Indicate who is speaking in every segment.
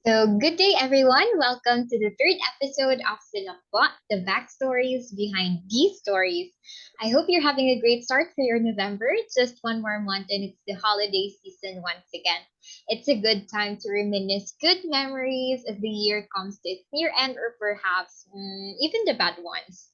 Speaker 1: Good day, everyone. Welcome to the third episode of Silakbo, the backstories behind these stories. I hope you're having a great start for your November. Just one more month and it's the holiday season once again. It's a good time to reminisce good memories as the year comes to its near end or perhaps even the bad ones.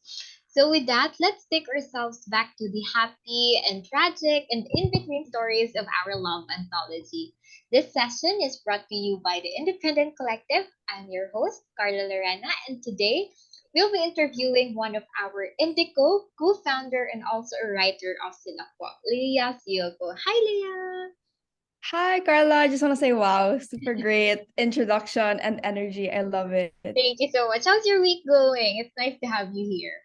Speaker 1: So, with that, let's take ourselves back to the happy and tragic and in between stories of our love anthology. This session is brought to you by the Independent Collective. I'm your host, Carla Lorena, and today we'll be interviewing one of our Indico co-founder and also a writer of Silakbo, Leah Cioco. Hi, Leah!
Speaker 2: Hi, Carla. I just want to say, wow, super great introduction and energy. I love it.
Speaker 1: Thank you so much. How's your week going? It's nice to have you here.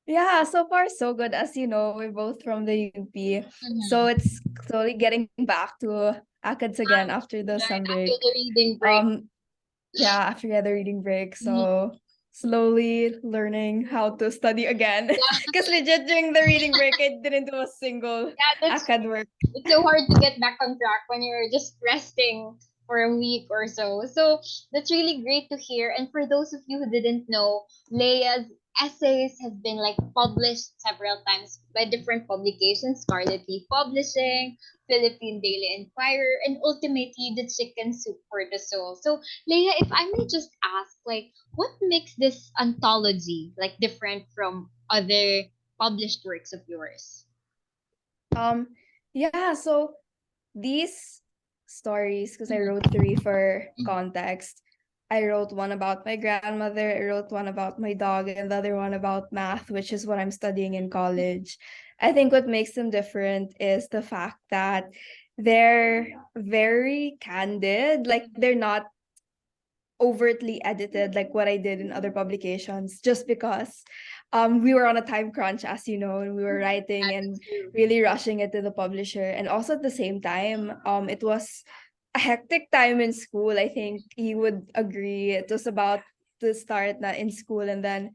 Speaker 2: Yeah, so far so good. As you know, we're both from the UP. So
Speaker 1: Mhm.
Speaker 2: it's slowly getting back to ACADS again after the
Speaker 1: Right
Speaker 2: sem
Speaker 1: after
Speaker 2: break.
Speaker 1: the reading break.
Speaker 2: Um, yeah, after the reading break.
Speaker 1: Mhm.
Speaker 2: So slowly learning how to study again.
Speaker 1: Yeah,
Speaker 2: Because legit during the reading break, I didn't do a single
Speaker 1: yeah, that's
Speaker 2: ACAD work.
Speaker 1: it's so hard to get back on track when you're just resting for a week or so. So that's really great to hear. And for those of you who didn't know, Leia's essays have been like published several times by different publications, Scarlet Leaf Publishing, Philippine Daily Inquirer, and ultimately the Chicken Soup for the Soul. So Leia, if I may just ask, like, what makes this anthology like different from other published works of yours?
Speaker 2: Um, yeah, so these stories, because I
Speaker 1: Mhm,
Speaker 2: wrote three for
Speaker 1: mhm,
Speaker 2: context. I wrote one about my grandmother, I wrote one about my dog, and the other one about math, which is what I'm studying in college. I think what makes them different is the fact that they're very candid. Like they're not overtly edited like what I did in other publications, just because we were on a time crunch, as you know, and we were writing
Speaker 1: that's
Speaker 2: and
Speaker 1: true.
Speaker 2: really rushing it to the publisher. And also at the same time, it was a hectic time in school. I think you would agree. It was about to start na in school, and then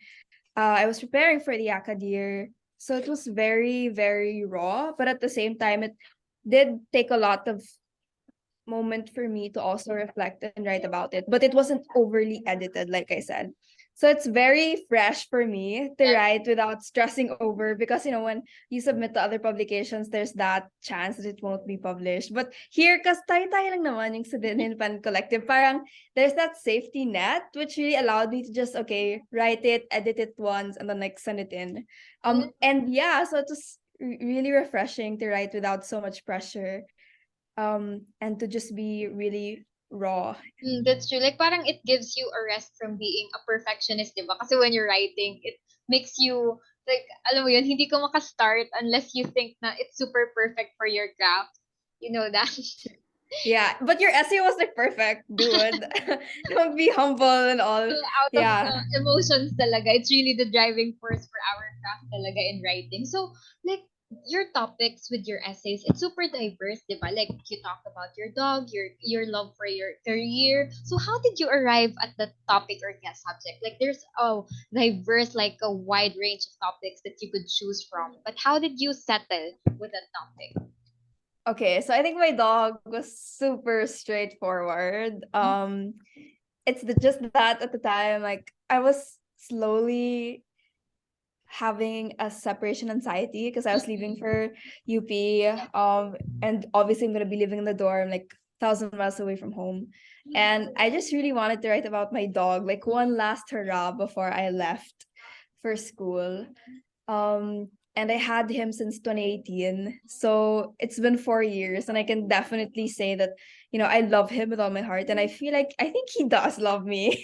Speaker 2: I was preparing for the acad year. So it was very, very raw, but at the same time, it did take a lot of moment for me to also reflect and write about it, but it wasn't overly edited, like I said. So it's very fresh for me to
Speaker 1: That's
Speaker 2: write without stressing over, because you know when you submit to other publications, there's that chance that it won't be published. But here, kasi tayo-tayo lang naman yung sa Independent Collective, parang there's that safety net which really allowed me to just okay, write it, edit it once, and then like send it in. And yeah, so it was really refreshing to write without so much pressure, and to just be really raw.
Speaker 1: that's true. Like parang it gives you a rest from being a perfectionist, 'di ba? Kasi when you're writing, it makes you like alam mo yun, hindi ka maka-start unless you think na it's super perfect for your craft. You know that?
Speaker 2: Yeah, but your essay was like perfect, dude. Don't be humble and all.
Speaker 1: Out of
Speaker 2: Yeah.
Speaker 1: emotions talaga. It's really the driving force for our craft talaga in writing. So, like, your topics with your essays, it's super diverse, di ba? Like, you talk about your dog, your love for your career. So, how did you arrive at the topic or guest subject? Like, there's a diverse, like, a wide range of topics that you could choose from. But how did you settle with that topic?
Speaker 2: Okay, so I think my dog was super straightforward. It's just that at the time, like I was slowly having a separation anxiety because I was leaving for UP. And obviously I'm gonna be living in the dorm like 1,000 miles away from home. And I just really wanted to write about my dog, like one last hurrah before I left for school. And I had him since 2018. So it's been 4 years, and I can definitely say that, I love him with all my heart. And I feel like I think he does love me.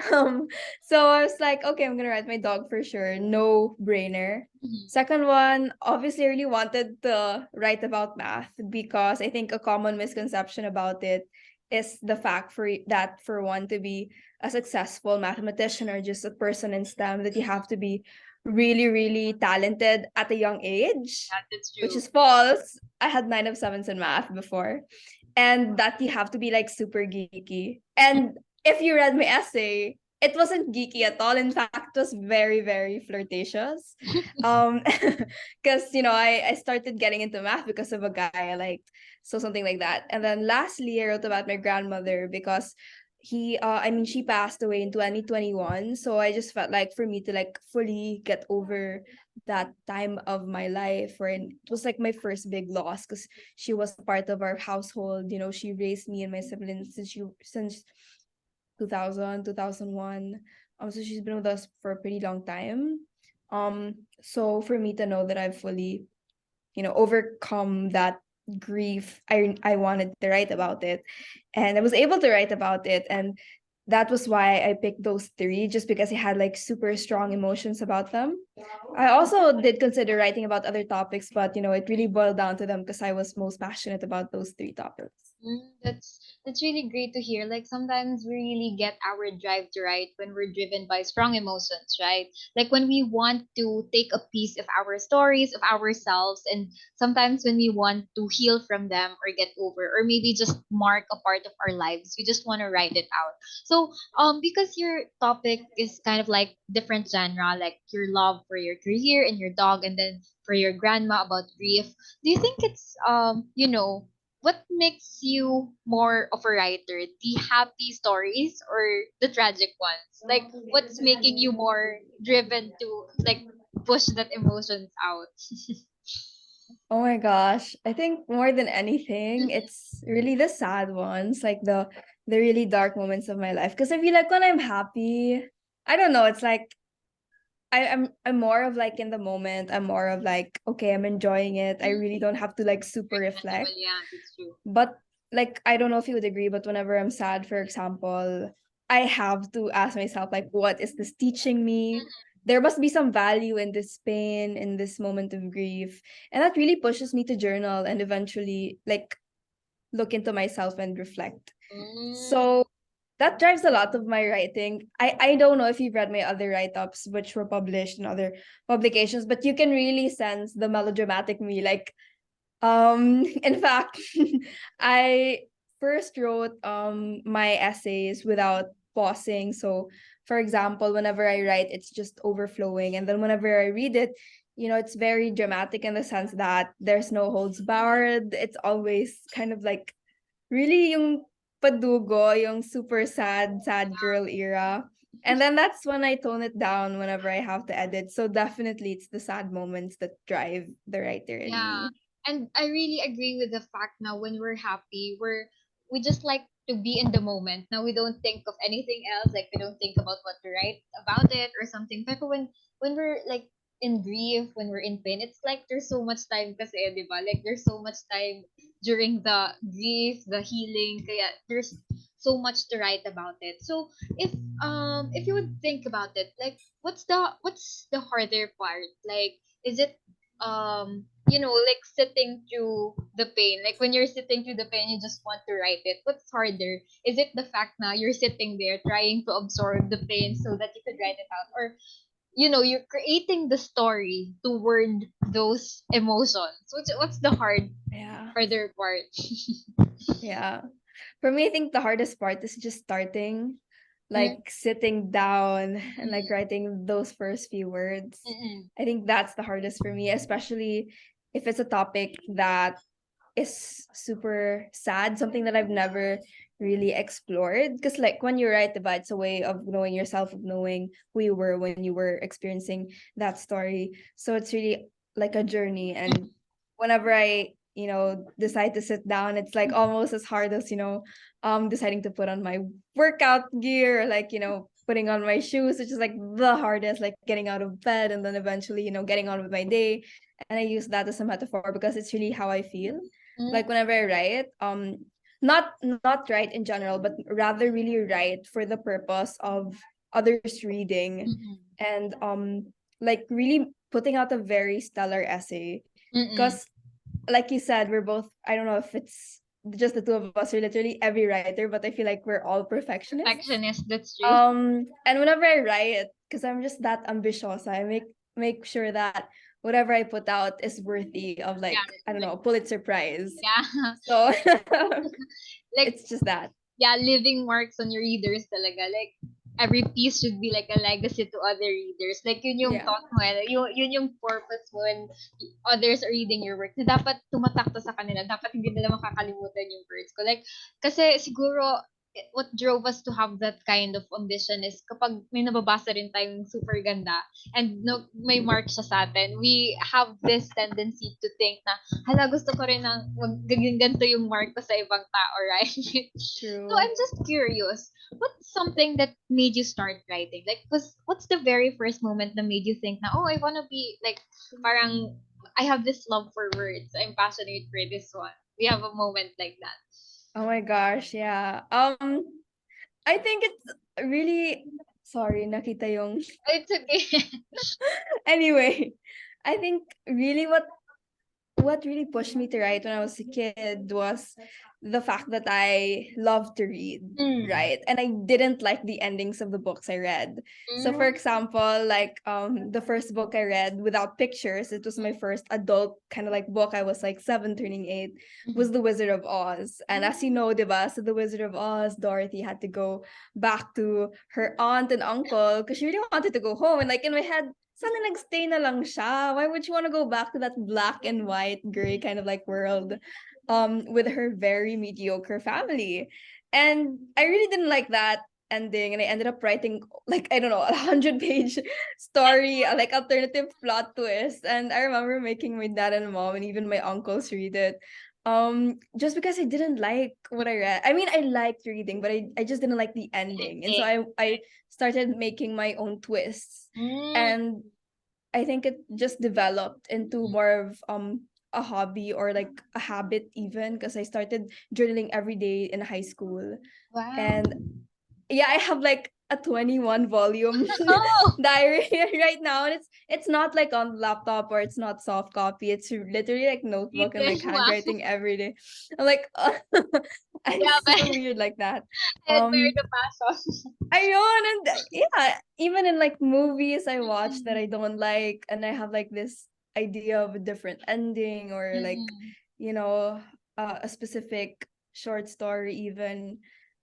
Speaker 2: um, so I was like, okay, I'm gonna write my dog for sure. No brainer.
Speaker 1: Mhm.
Speaker 2: Second one, obviously I really wanted to write about math because I think a common misconception about it is the fact that for one to be a successful mathematician or just a person in STEM, that you have to be really, really talented at a young age,
Speaker 1: Yeah, that's
Speaker 2: which
Speaker 1: true.
Speaker 2: is false. I had 9 of 7s in math before, and that you have to be like super geeky. And if you read my essay, it wasn't geeky at all. In fact, it was very, very flirtatious. Um, because I started getting into math because of a guy I liked, so something like that. And then lastly, I wrote about my grandmother because she passed away in 2021. So I just felt like for me to like fully get over that time of my life, wherein it was like my first big loss because she was a part of our household. She raised me and my siblings since 2000, 2001. So she's been with us for a pretty long time. So for me to know that I've fully, overcome that grief, I wanted to write about it. And I was able to write about it. And that was why I picked those three, just because I had like super strong emotions about them. I also did consider writing about other topics, but it really boiled down to them because I was most passionate about those three topics.
Speaker 1: That's really great to hear. Like sometimes we really get our drive to write when we're driven by strong emotions, right? Like when we want to take a piece of our stories, of ourselves, and sometimes when we want to heal from them or get over, or maybe just mark a part of our lives, we just want to write it out. So, because your topic is kind of like different genre, like your love for your career and your dog, and then for your grandma about grief, do you think it's what makes you more of a writer? The happy stories or the tragic ones? Like, what's making you more driven to like push that emotions out?
Speaker 2: Oh my gosh. I think more than anything, it's really the sad ones, like the really dark moments of my life. Because I feel like when I'm happy, I don't know, it's like I'm more of like in the moment. I'm more of like, okay, I'm enjoying it. I really don't have to like super reflect.
Speaker 1: Understandable, yeah, that's true.
Speaker 2: But like I don't know if you would agree, but whenever I'm sad, for example, I have to ask myself like, what is this teaching me? There must be some value in this pain, in this moment of grief. And that really pushes me to journal and eventually like look into myself and reflect.
Speaker 1: Mm,
Speaker 2: So that drives a lot of my writing. I don't know if you've read my other write-ups which were published in other publications, but you can really sense the melodramatic me. Like in fact, I first wrote my essays without pausing. So, for example, whenever I write, it's just overflowing, and then whenever I read it, it's very dramatic in the sense that there's no holds barred. It's always kind of like really yung padugo, yung super sad, sad girl era. And then that's when I tone it down whenever I have to edit. So definitely it's the sad moments that drive the writer in
Speaker 1: yeah.
Speaker 2: me.
Speaker 1: And I really agree with the fact now when we're happy, we just like to be in the moment. Now we don't think of anything else. Like we don't think about what to write about it or something. But when we're like in grief, when we're in pain, it's like there's so much time kasi, di ba? Like there's so much time during the grief, the healing. Kaya there's so much to write about it. So if you would think about it, like what's the harder part? Like is it like sitting through the pain. Like when you're sitting through the pain, you just want to write it. What's harder? Is it the fact now you're sitting there trying to absorb the pain so that you could write it out? Or, you're creating the story to word those emotions. What's the
Speaker 2: Yeah.
Speaker 1: harder part?
Speaker 2: Yeah. For me, I think the hardest part is just starting,
Speaker 1: Mm,
Speaker 2: like sitting down and like
Speaker 1: mm,
Speaker 2: writing those first few words.
Speaker 1: mm,
Speaker 2: I think that's the hardest for me, especially if it's a topic that is super sad, something that I've never really explored. Because like when you write about it's a way of knowing yourself, of knowing who you were when you were experiencing that story. So it's really like a journey. And whenever I, decide to sit down, it's like almost as hard as, deciding to put on my workout gear, or like, putting on my shoes, which is like the hardest, like getting out of bed and then eventually, getting on with my day. And I use that as a metaphor because it's really how I feel
Speaker 1: mm,
Speaker 2: like whenever I write, not write in general, but rather really write for the purpose of others reading,
Speaker 1: mm,
Speaker 2: and like really putting out a very stellar essay.
Speaker 1: mm, mm.
Speaker 2: Because like you said, we're both, I don't know if it's just the two of us or literally every writer, but I feel like we're all perfectionists.
Speaker 1: Perfectionist, that's true.
Speaker 2: And whenever I write, because I'm just that ambitious, I make sure that whatever I put out is worthy of
Speaker 1: Yeah,
Speaker 2: like, I don't
Speaker 1: like
Speaker 2: know, Pulitzer Prize.
Speaker 1: yeah,
Speaker 2: So
Speaker 1: like
Speaker 2: it's just that.
Speaker 1: yeah, leaving marks on your readers talaga. Like every piece should be like a legacy to other readers. Like yun yung
Speaker 2: Yeah.
Speaker 1: thought mo, yun yung purpose mo when others are reading your work. Na dapat tumatak to sa kanila. Dapat hindi nila makakalimutan yung words ko. Like, kasi siguro, what drove us to have that kind of ambition is kapag may nababasa rin tayong super ganda and no, may mark siya sa atin, we have this tendency to think na, hala, gusto ko rin ng magiging ganito yung mark ko sa ibang tao, right? So
Speaker 2: True.
Speaker 1: I'm just curious, what's something that made you start writing? Like, what's the very first moment that made you think na, oh, I wanna be, like, parang, I have this love for words. I'm passionate for this one. We have a moment like that.
Speaker 2: Oh my gosh, yeah. I think it's really sorry, nakita yung
Speaker 1: It's okay.
Speaker 2: anyway. I think really what really pushed me to write when I was a kid was the fact that I love to read,
Speaker 1: Mm.
Speaker 2: right? And I didn't like the endings of the books I read. So for
Speaker 1: Mm.
Speaker 2: example, like the first book I read without pictures, it was my first adult kind of like book. I was like 7 turning 8, was The Wizard of Oz. And as you know, diba, so The Wizard of Oz, Dorothy had to go back to her aunt and uncle because she really wanted to go home. And like in my head, sana nagstay na lang siya? Why would you want to go back to that black and white, gray kind of like world with her very mediocre family? And I really didn't like that ending, and I ended up writing like I don't know 100-page story, like alternative plot twist. And I remember making my dad and mom and even my uncles read it. Just because I didn't like what I read. I mean, I liked reading, but I just didn't like the ending. And so
Speaker 1: Ending.
Speaker 2: I started making my own twists.
Speaker 1: Mm.
Speaker 2: And I think it just developed into more of a hobby or like a habit even because I started journaling every day in high school.
Speaker 1: Wow.
Speaker 2: And yeah, I have like a 21 volume
Speaker 1: Oh,
Speaker 2: diary right now, and it's not like on laptop or it's not soft copy. It's literally like notebook and like
Speaker 1: written. Wow.
Speaker 2: handwriting every day. I'm like I'm
Speaker 1: Yeah, but
Speaker 2: so weird like that.
Speaker 1: I admire the passion.
Speaker 2: Ayun, and yeah, even in like movies I watch that
Speaker 1: Mm.
Speaker 2: I don't like, and I have like this idea of a different ending or like,
Speaker 1: Mm.
Speaker 2: you know, a specific short story even,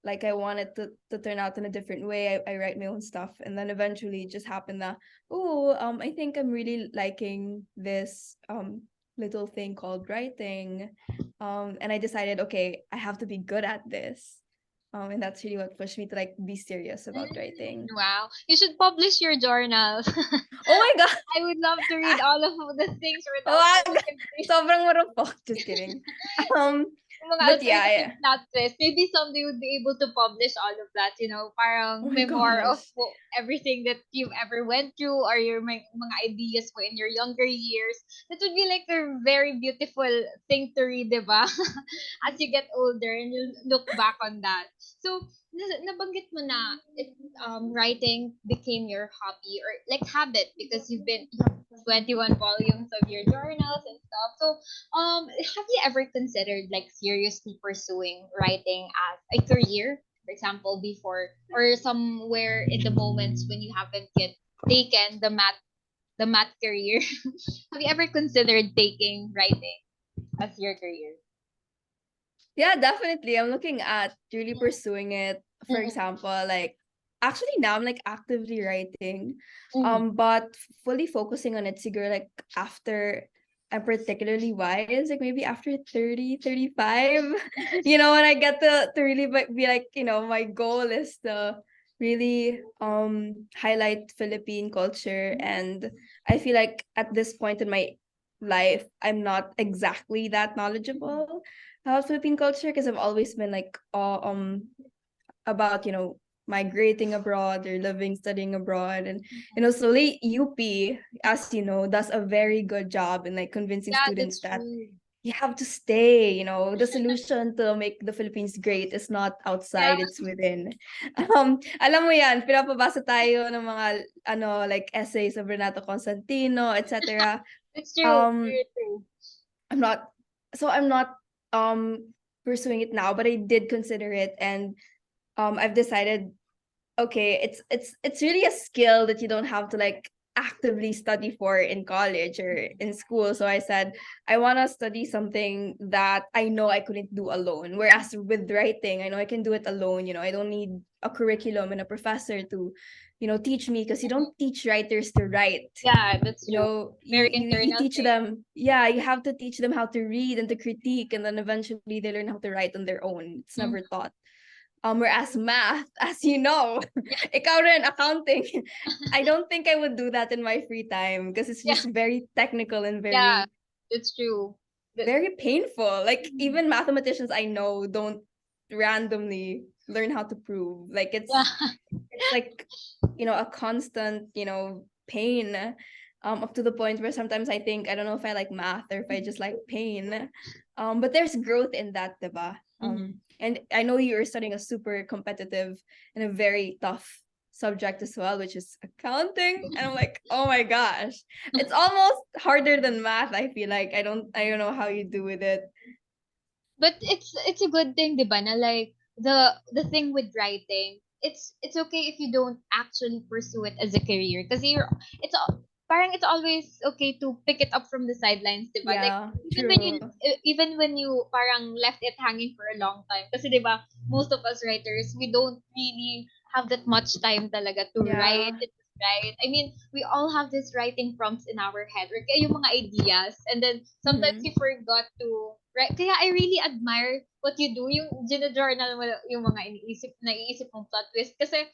Speaker 2: like I want it to turn out in a different way. I write my own stuff, and then eventually it just happened that, oh, I think I'm really liking this little thing called writing. And I decided, okay, I have to be good at this. And that's really what pushed me to like be serious about
Speaker 1: Mm.
Speaker 2: writing.
Speaker 1: Wow. You should publish your journals.
Speaker 2: Oh my god!
Speaker 1: I would love to read all of the things written
Speaker 2: Wag!
Speaker 1: alternative.
Speaker 2: Sobrang marupok. Just kidding. Um,
Speaker 1: Yung mga
Speaker 2: but yeah,
Speaker 1: alternative
Speaker 2: yeah.
Speaker 1: plot twist. Maybe someday would be able to publish all of that,
Speaker 2: Oh
Speaker 1: parang
Speaker 2: my
Speaker 1: memoir of
Speaker 2: gosh.
Speaker 1: everything that you've ever went through or your mga ideas mo in your younger years. That would be like a very beautiful thing to read, diba? As you get older and you look back on that. So, nabanggit mo na writing became your hobby or like habit because you have 21 volumes of your journals and stuff. So, have you ever considered like seriously pursuing writing as a career, for example, before or somewhere in the moments when you haven't yet taken the math career? Have you ever considered taking writing as your career?
Speaker 2: Yeah, definitely. I'm looking at really pursuing it. For
Speaker 1: Mm-mm.
Speaker 2: example, like actually now I'm like actively writing,
Speaker 1: Mm-mm.
Speaker 2: but fully focusing on it siguro like after I'm particularly wise, like maybe after 30, 35. When I get to really be like, my goal is to really highlight Philippine culture. And I feel like at this point in my life, I'm not exactly that knowledgeable about Philippine culture because I've always been like about migrating abroad or living studying abroad. And slowly UP, as you know, does a very good job in like convincing
Speaker 1: Yeah,
Speaker 2: students
Speaker 1: that's
Speaker 2: that
Speaker 1: true.
Speaker 2: you have to stay. The solution to make the Philippines great is not
Speaker 1: Yeah,
Speaker 2: outside, it's within. Alam mo yan, pinapabasa tayo ng mga like essays of Renato Constantino, etc.
Speaker 1: that's true.
Speaker 2: um
Speaker 1: Very true.
Speaker 2: I'm not pursuing it now, but I did consider it. And I've decided, okay, it's really a skill that you don't have to like actively study for in college or in school. So I said, I want to study something that I know I couldn't do alone. Whereas with writing, I know I can do it alone. I don't need a curriculum and a professor to, teach me, because you don't teach writers to write.
Speaker 1: Yeah, that's true.
Speaker 2: You,
Speaker 1: Very
Speaker 2: you
Speaker 1: internal
Speaker 2: teach
Speaker 1: thing.
Speaker 2: them, yeah, you have to teach them how to read and to critique, and then eventually they learn how to write on their own. It's
Speaker 1: Mhm.
Speaker 2: never taught. Whereas math, as you know,
Speaker 1: Yeah,
Speaker 2: ikaw rin, accounting, I don't think I would do that in my free time, because it's
Speaker 1: yeah,
Speaker 2: just very technical and
Speaker 1: yeah,
Speaker 2: very,
Speaker 1: that's true.
Speaker 2: very painful. Like,
Speaker 1: Mhm.
Speaker 2: even mathematicians I know don't randomly learn how to prove. Like,
Speaker 1: Yeah,
Speaker 2: it's like, a constant, pain, up to the point where sometimes I think, I don't know if I like math or if I just like pain. But there's growth in that, diba?
Speaker 1: Mhm.
Speaker 2: And I know you're studying a super competitive and a very tough subject as well, which is accounting. And I'm like, oh my gosh, it's almost harder than math. I feel like I don't know how you do with it.
Speaker 1: But it's a good thing, 'di ba? Na like the thing with writing, it's okay if you don't actually pursue it as a career, kasi parang it's always okay to pick it up from the sidelines, 'di ba? Like
Speaker 2: Yeah, true.
Speaker 1: even when you parang left it hanging for a long time, kasi 'di ba, most of us writers, we don't really have that much time talaga to write
Speaker 2: Yeah.
Speaker 1: and write. I mean, we all have these writing prompts in our head, or kaya yung mga ideas, and then sometimes
Speaker 2: Mm-hmm.
Speaker 1: we forgot to write. Kaya I really admire what you do, yung journal mo yung mga naiisip mong plot twist. Kasi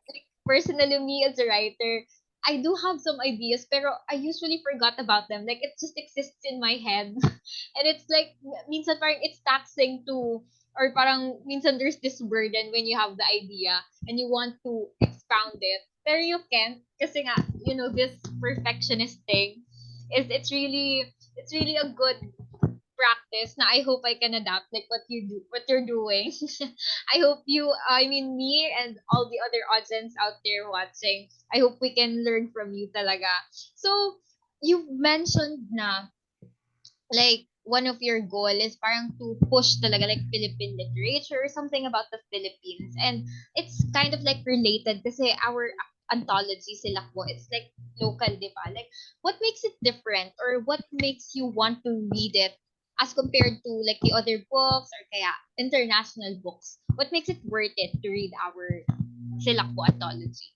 Speaker 1: like, personally, me as a writer, I do have some ideas, pero I usually forgot about them. Like, it just exists in my head. And it's like, minsan parang it's taxing to, or parang minsan there's this burden when you have the idea and you want to expound it. Pero you can't, kasi nga, this perfectionist thing it's really a good practice na I hope I can adapt, like what you're doing. I mean, me and all the other audience out there watching, I hope we can learn from you talaga. So, you mentioned na, like, one of your goal is parang to push talaga like Philippine literature or something about the Philippines. And it's kind of like related kasi our anthology Silakbo, it's like local, di ba? Like, what makes it different or what makes you want to read it as compared to like the other books or kaya international books? What makes it worth it to read our Silakbo anthology?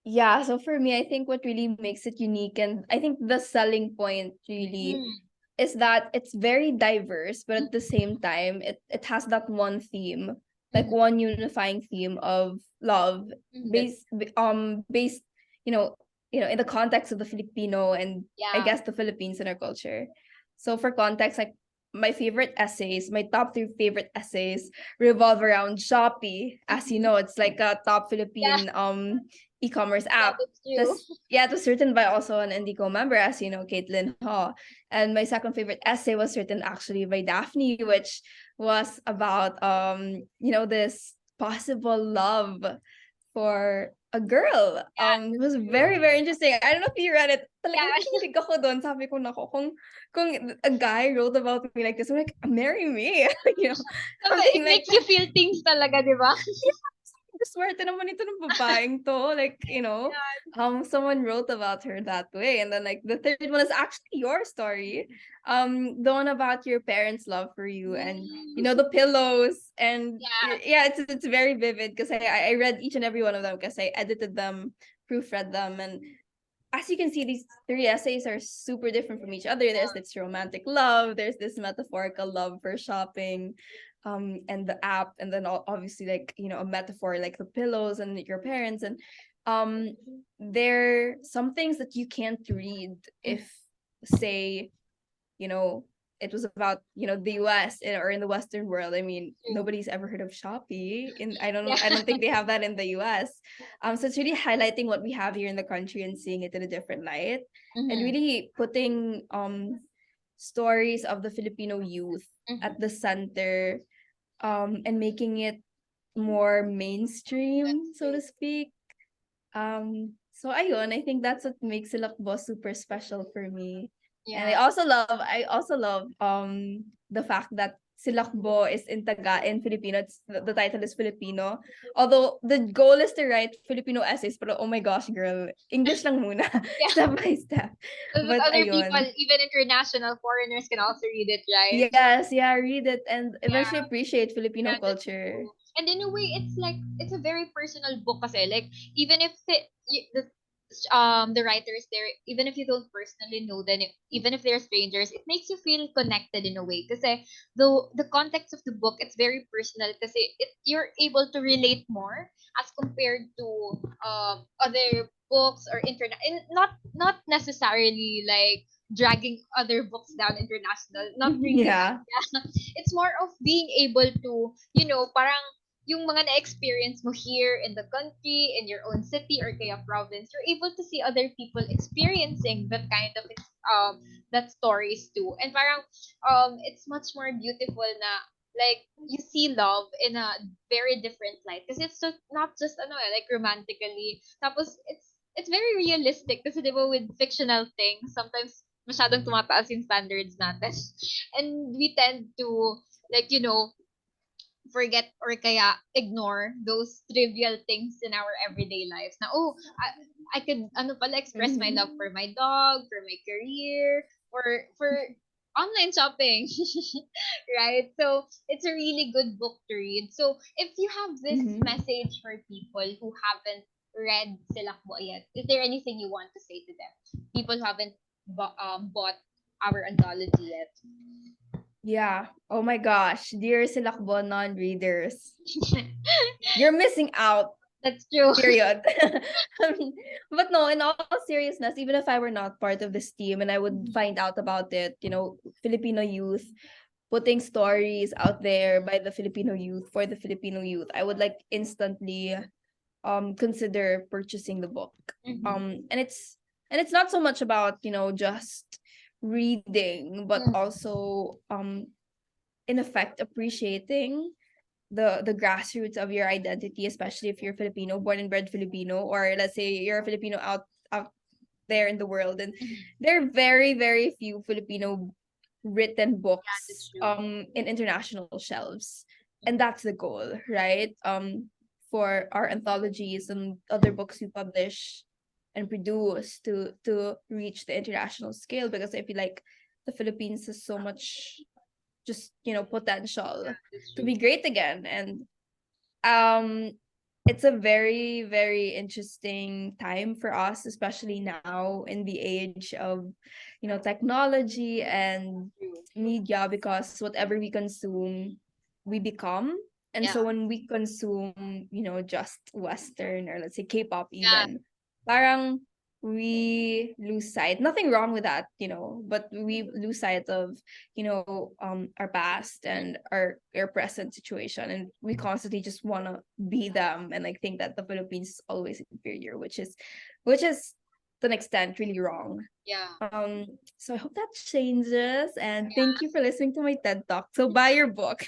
Speaker 2: Yeah, so for me, I think what really makes it unique, and I think the selling point really
Speaker 1: Mm.
Speaker 2: is that it's very diverse, but at the same time, it has that one theme, like
Speaker 1: Mhm.
Speaker 2: one unifying theme of love,
Speaker 1: Mhm.
Speaker 2: based, you know, in the context of the Filipino and I
Speaker 1: Yeah.
Speaker 2: guess the Philippines and our culture. So for context, like my favorite essays, my top three favorite essays revolve around Shopee. As you
Speaker 1: Mhm.
Speaker 2: know, it's like a top
Speaker 1: Yeah,
Speaker 2: Philippine e-commerce
Speaker 1: yeah,
Speaker 2: app.
Speaker 1: that's true.
Speaker 2: This Yeah, it was written by also an Indico member, as you know, Caitlin Ho. And my second favorite essay was written actually by Daphne, which was about this possible love for a girl.
Speaker 1: Yeah,
Speaker 2: It
Speaker 1: that's
Speaker 2: was
Speaker 1: true.
Speaker 2: very, very interesting. I don't know if you read it. Talagang
Speaker 1: Yeah.
Speaker 2: kinilig ako doon. Sabi ko, nako, kung a guy wrote about me like this, I'm like, marry me.
Speaker 1: It
Speaker 2: Something like
Speaker 1: makes you feel things talaga, di ba?
Speaker 2: swerte naman ito ng babaeng to. Like, someone wrote about her that way. And then like the third one is actually your story. The one about your parents' love for you and
Speaker 1: Mm.
Speaker 2: the pillows. And
Speaker 1: Yeah.
Speaker 2: yeah, it's very vivid because I read each and every one of them because I edited them, proofread them, and as you can see, these three essays are super different from each other. There's this romantic love, there's this metaphorical love for shopping, and the app, and then obviously like a metaphor like the pillows and your parents, and um, there some things that you can't read
Speaker 1: Mm.
Speaker 2: if, say, you know it was about the US or in the Western world. I mean,
Speaker 1: True.
Speaker 2: nobody's ever heard of Shopee in
Speaker 1: Yeah.
Speaker 2: I don't think they have that in the US. So it's really highlighting what we have here in the country and seeing it in a different light, and
Speaker 1: Mm-hmm.
Speaker 2: really putting stories of the Filipino youth
Speaker 1: Mm-hmm.
Speaker 2: at the center, and making it more mainstream,
Speaker 1: That's
Speaker 2: so
Speaker 1: true.
Speaker 2: to speak. So ayun, I think that's what makes Silakbo super special for me. And
Speaker 1: Yeah.
Speaker 2: I also love the fact that Silakbo is in Filipino. The title is Filipino. Although the goal is to write Filipino essays, pero oh my gosh, girl, English lang muna,
Speaker 1: Yeah.
Speaker 2: step by step.
Speaker 1: So that
Speaker 2: But
Speaker 1: other people,
Speaker 2: ayun.
Speaker 1: even international foreigners, can also read it, right?
Speaker 2: Yes, yeah, read it and eventually
Speaker 1: Yeah,
Speaker 2: appreciate Filipino
Speaker 1: yeah, that's
Speaker 2: culture.
Speaker 1: true. And in a way, it's like it's a very personal book kasi like even if the writers there, even if you don't personally know them, even if they're strangers, it makes you feel connected in a way. Kasi the context of the book, it's very personal kasi you're able to relate more as compared to other books or internet, and not necessarily like dragging other books down international, not really that.
Speaker 2: Yeah.
Speaker 1: Yeah. It's more of being able to, parang yung mga na-experience mo here in the country, in your own city or kaya province, you're able to see other people experiencing that kind of that stories too. And parang it's much more beautiful na like you see love in a very different light because it's just not just like romantically. Tapos it's very realistic kasi 'di ba with fictional things sometimes masyadong tumataas yung standards natin. And we tend to like forget or kaya ignore those trivial things in our everyday lives na I could pala express my love
Speaker 2: Mhm.
Speaker 1: for my dog, for my career, for online shopping. Right? So it's a really good book to read. So if you have this
Speaker 2: Mhm.
Speaker 1: message for people who haven't read Silakbo yet, is there anything you want to say to them? People who haven't bought our anthology yet.
Speaker 2: Yeah. Oh my gosh, dear Silakbo non-readers, you're missing out.
Speaker 1: That's true.
Speaker 2: Period. But no, in all seriousness, even if I were not part of this team and I would find out about it, Filipino youth putting stories out there by the Filipino youth for the Filipino youth, I would like instantly consider purchasing the book.
Speaker 1: Mhm.
Speaker 2: And it's not so much about, just reading, but
Speaker 1: Mm.
Speaker 2: also in effect appreciating the grassroots of your identity, especially if you're Filipino, born and bred Filipino, or let's say you're a Filipino out there in the world. And
Speaker 1: Mhm.
Speaker 2: there are very, very few Filipino written
Speaker 1: Yeah, that's
Speaker 2: books
Speaker 1: true.
Speaker 2: in international shelves. And that's the goal, right? For our anthologies and other books we publish and produce to reach the international scale, because I feel like the Philippines has so much just potential
Speaker 1: That's
Speaker 2: to
Speaker 1: true.
Speaker 2: be great again. And um it's a very, very interesting time for us, especially now in the age of technology and
Speaker 1: True.
Speaker 2: media, because whatever we consume we become. And
Speaker 1: Yeah.
Speaker 2: so when we consume just Western, or let's say K-pop
Speaker 1: Yeah.
Speaker 2: even, parang we lose sight, nothing wrong with that, but we lose sight of our past and our present situation, and we constantly just want to be them, and like think that the Philippines is always inferior, which is to an extent really wrong.
Speaker 1: Yeah.
Speaker 2: So I hope that changes, and thank you for listening to my TED Talk. So buy your book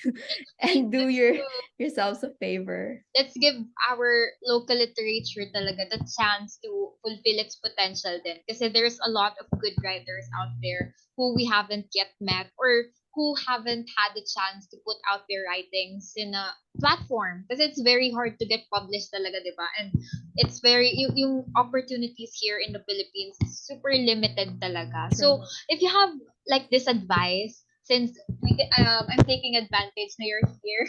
Speaker 2: and do
Speaker 1: That's true.
Speaker 2: yourselves a favor.
Speaker 1: Let's give our local literature talaga the chance to fulfill its potential din. Kasi there's a lot of good writers out there who we haven't yet met or who haven't had the chance to put out their writings in a platform. Because it's very hard to get published talaga, di ba? And it's yung opportunities here in the Philippines is super limited talaga. So,
Speaker 2: True.
Speaker 1: if you have like this advice, since I'm taking advantage na you're here,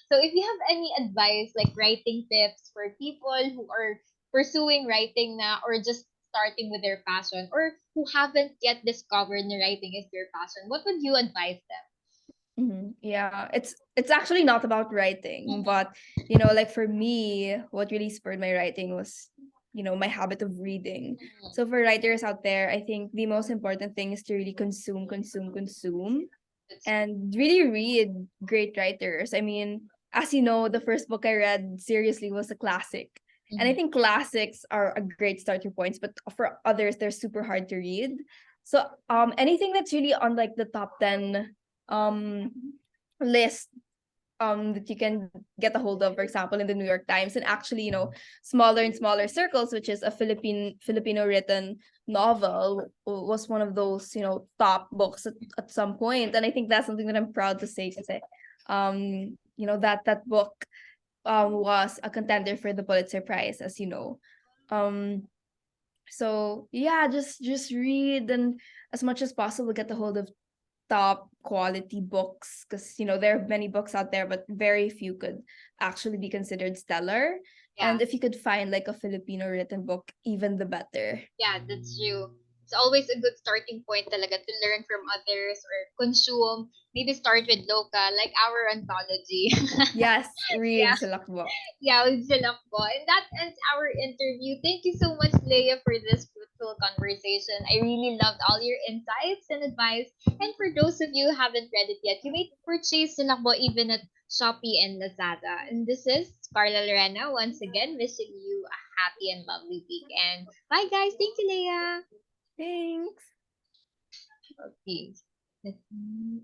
Speaker 1: so if you have any advice, like writing tips for people who are pursuing writing na or just starting with their passion or who haven't yet discovered na writing is their passion, what would you advise them?
Speaker 2: Yeah, it's actually not about writing,
Speaker 1: Mhm.
Speaker 2: but like for me, what really spurred my writing was my habit of reading.
Speaker 1: Mhm.
Speaker 2: So for writers out there, I think the most important thing is to really consume, consume, consume,
Speaker 1: That's true.
Speaker 2: and really read great writers. I mean, as you know, the first book I read seriously was a classic. And I
Speaker 1: Mhm.
Speaker 2: think classics are a great starter points, but for others, they're super hard to read. So anything that's really on like the top 10 um list that you can get a hold of, for example, in the New York Times, and actually, smaller and smaller circles, which is a Filipino written novel, was one of those, top books at some point. And I think that's something that I'm proud to say, kasi that book was a contender for the Pulitzer Prize, as you know. Um so yeah, just read, and as much as possible get a hold of top quality books, because there are many books out there, but very few could actually be considered stellar.
Speaker 1: Yeah.
Speaker 2: And if you could find like a Filipino written book, even the better.
Speaker 1: Yeah, that's true. It's always a good starting point talaga to learn from others or consume. Maybe start with local, like our anthology.
Speaker 2: Yes, read
Speaker 1: Yeah,
Speaker 2: Silakbo.
Speaker 1: yeah, with Silakbo. And that ends our interview. Thank you so much, Leah, for this fruitful conversation. I really loved all your insights and advice. And for those of you who haven't read it yet, you may purchase Silakbo even at Shopee and Lazada. And this is Carla Lorena once again wishing you a happy and lovely weekend. Bye, guys. Thank you, Leah.
Speaker 2: Thanks.
Speaker 1: Okay.